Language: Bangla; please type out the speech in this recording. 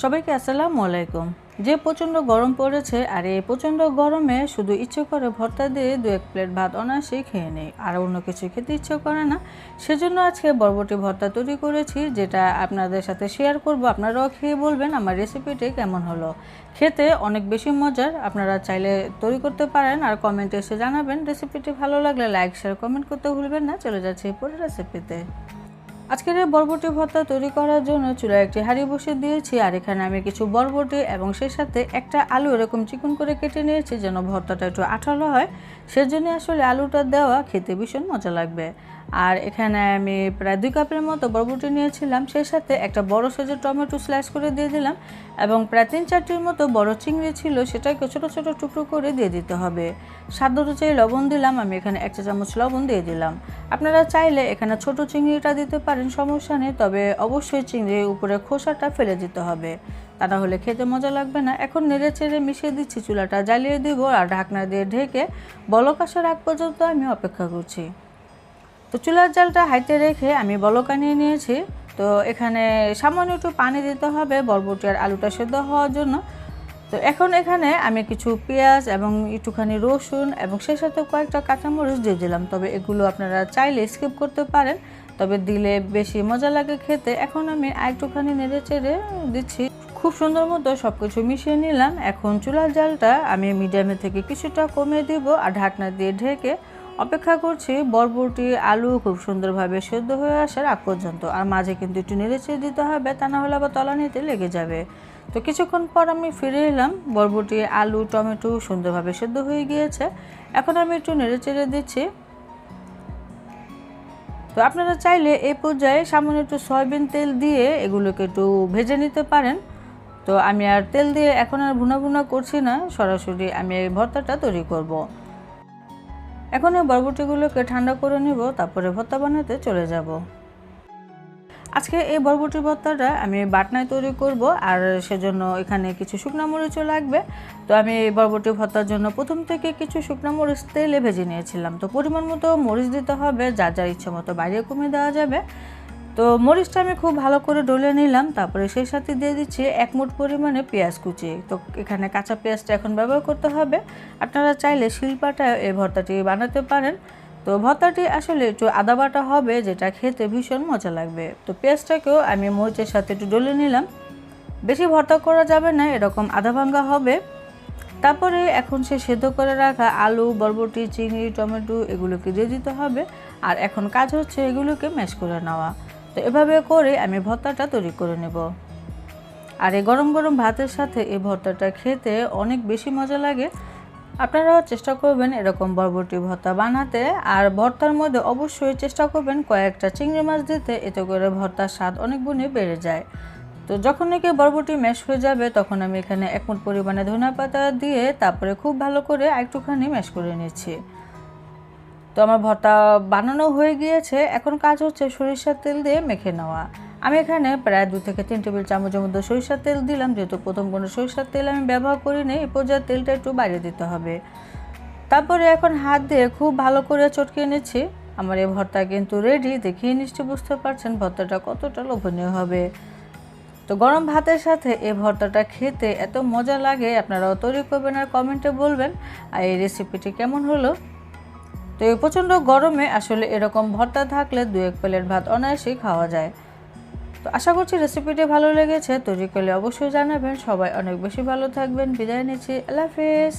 সবাইকে আসসালামু আলাইকুম। যে প্রচণ্ড গরম পড়েছে আর এই প্রচণ্ড গরমে শুধু ইচ্ছে করে ভর্তা দিয়ে 2-1 প্লেট ভাত অনায়াসেই খেয়ে নেই, আর অন্য কিছু খেতে ইচ্ছে করে না। সেজন্য আজকে বরবটি ভর্তা তৈরি করেছি, যেটা আপনাদের সাথে শেয়ার করব। আপনারাও খেয়ে বলবেন আমার রেসিপিটি কেমন হলো। খেতে অনেক বেশি মজার, আপনারা চাইলে তৈরি করতে পারেন আর কমেন্টে এসে জানাবেন। রেসিপিটি ভালো লাগলে লাইক শেয়ার কমেন্ট করতে ভুলবেন না। চলে যাচ্ছে পুরো রেসিপিতে। আজকের এই বরবটি ভর্তা তৈরি করার জন্য চুলায় একটি হাঁড়ি বসিয়ে দিয়েছি, আর এখানে আমি কিছু বরবটি এবং সেই সাথে একটা আলু এরকম চিকন করে কেটে নিয়েছি যেন ভর্তাটা একটু আঠালো হয়। সেজন্য আসলে আলুটা দেওয়া খেতে ভীষণ মজা লাগবে। আর এখানে আমি প্রায় 2 কাপের মতো বরবটি নিয়েছিলাম, সেই সাথে একটা বড় সাইজের টমেটো স্লাইস করে দিয়ে দিলাম এবং প্রায় 3-4টির মতো বড় চিংড়ি ছিল, সেটাকে ছোটো ছোটো টুকরো করে দিয়ে দিতে হবে। স্বাদ অনুযায়ী লবণ দিলাম, আমি এখানে 1 চা চামচ লবণ দিয়ে দিলাম। আপনারা চাইলে এখানে ছোট চিংড়িটা দিতে পারেন, সমস্যা নেই, তবে অবশ্যই চিংড়ির উপরে খোসাটা ফেলে দিতে হবে, তা না হলে খেতে মজা লাগবে না। এখন নেড়ে চেড়ে মিশিয়ে দিচ্ছি, চুলাটা জ্বালিয়ে দিব আর ঢাকনা দিয়ে ঢেকে বলক আসার আগ পর্যন্ত আমি অপেক্ষা করছি। তো চুলার জালটা হাইতে রেখে আমি বলক আনিয়ে নিয়েছি। তো এখানে সামান্য একটু পানি দিতে হবে বরবটি আর আলুটা সেদ্ধ হওয়ার জন্য। তো এখন এখানে আমি কিছু পেঁয়াজ এবং একটুখানি রসুন এবং সেই সাথে কয়েকটা কাঁচামরিচ দিয়ে দিলাম, তবে এগুলো আপনারা চাইলে স্কিপ করতে পারেন, তবে দিলে বেশি মজা লাগে খেতে। এখন আমি একটুখানি নেড়ে চেড়ে দিচ্ছি, খুব সুন্দর মতো সব কিছু মিশিয়ে নিলাম। এখন চুলার জালটা আমি মিডিয়ামে থেকে কিছুটা কমিয়ে দিব আর ঢাকনা দিয়ে ঢেকে অপেক্ষা করছি বরবটি আলু খুব সুন্দরভাবে সেদ্ধ হয়ে আসার আগ পর্যন্ত। আর মাঝে কিন্তু একটু নেড়েচেড়ে দিতে হবে, তা না হলে আবার তলানিতে লেগে যাবে। তো কিছুক্ষণ পর আমি ফিরে এলাম, বরবটি আলু টমেটো সুন্দরভাবে সেদ্ধ হয়ে গিয়েছে। এখন আমি একটু নেড়েচেড়ে দিচ্ছি। তো আপনারা চাইলে এই পর্যায়ে সামান্য একটু সয়াবিন তেল দিয়ে এগুলোকে একটু ভেজে নিতে পারেন। তো আমি আর তেল দিয়ে এখন আর ভুনা ভুনা করছি না, সরাসরি আমি এই ভর্তাটা তৈরি করব। এখন এই বরবটিগুলোকে ঠান্ডা করে নিব, তারপরে ভর্তা বানাতে চলে যাব। আজকে এই বরবটি ভর্তাটা আমি বাটনায় তৈরি করব, আর সেজন্য এখানে কিছু শুকনো মরিচও লাগবে। তো আমি এই বরবটি ভর্তার জন্য প্রথম থেকে কিছু শুকনো মরিচ তেলে ভেজে নিয়েছিলাম। তো পরিমাণ মতো মরিচ দিতে হবে, যার যার ইচ্ছে মতো বাইরে কমিয়ে দেওয়া যাবে। তো মরিচটা আমি খুব ভালো করে ডলে নিলাম, তারপরে সেই সাথে দিয়ে দিচ্ছি 1 মুঠ পরিমাণে পেঁয়াজ কুচি। তো এখানে কাঁচা পেঁয়াজটা এখন ব্যবহার করতে হবে, আপনারা চাইলে শিলপাটায় এই ভর্তাটি বানাতে পারেন। তো ভর্তাটি আসলে একটু আদা বাটা হবে, যেটা খেতে ভীষণ মজা লাগবে। তো পেঁয়াজটাকেও আমি মরিচের সাথে একটু ডলে নিলাম, বেশি ভর্তা করা যাবে না, এরকম আধা ভাঙ্গা হবে। তারপরে এখন সে সেদ্ধ করে রাখা আলু বরবটি চিংড়ি টমেটো এগুলোকে দিয়ে দিতে হবে, আর এখন কাজ হচ্ছে এগুলোকে ম্যাশ করে নেওয়া। তো এভাবে করে আমি ভর্তাটা তৈরি করে নেব। আর এই গরম গরম ভাতের সাথে এই ভর্তাটা খেতে অনেক বেশি মজা লাগে। আপনারাও চেষ্টা করবেন এরকম বরবটি ভর্তা বানাতে, আর ভর্তার মধ্যে অবশ্যই চেষ্টা করবেন কয়েকটা চিংড়ি মাছ দিতে, এতে করে ভর্তার স্বাদ অনেক গুণে বেড়ে যায়। তো যখন নাকি বরবটি ম্যাশ হয়ে যাবে, তখন আমি এখানে 1 মুঠ পরিমাণে ধনিয়া পাতা দিয়ে তারপরে খুব ভালো করে একটুখানি ম্যাশ করে নিচ্ছি। তো আমার ভর্তা বানানো হয়ে গিয়েছে, এখন কাজ হচ্ছে সরিষার তেল দিয়ে মেখে নেওয়া। আমি এখানে প্রায় 2 থেকে 3 টেবিল চামচের মতো সরিষার তেল দিলাম, যেহেতু প্রথম কোনো সরিষার তেল আমি ব্যবহার করিনি, এই পর্যায়ে তেলটা একটু বাড়িয়ে দিতে হবে। তারপরে এখন হাত দিয়ে খুব ভালো করে চটকিয়ে নিচ্ছি। আমার এই ভর্তা কিন্তু রেডি, দেখিয়ে নিশ্চয়ই বুঝতে পারছেন ভর্তাটা কতটা লোভনীয় হবে। তো গরম ভাতের সাথে এই ভর্তাটা খেতে এত মজা লাগে, আপনারাও তৈরি করবেন আর কমেন্টে বলবেন আর এই রেসিপিটি কেমন হলো। তো এই প্রচণ্ড গরমে আসলে এরকম ভর্তা থাকলে 2-1 প্লেট ভাত অনায়াসেই খাওয়া যায়। তো আশা করছি রেসিপিটি ভালো লেগেছে, তৈরি করলে অবশ্যই জানাবেন। সবাই অনেক বেশি ভালো থাকবেন, বিদায় নিচ্ছি, আল্লাহ হাফেজ।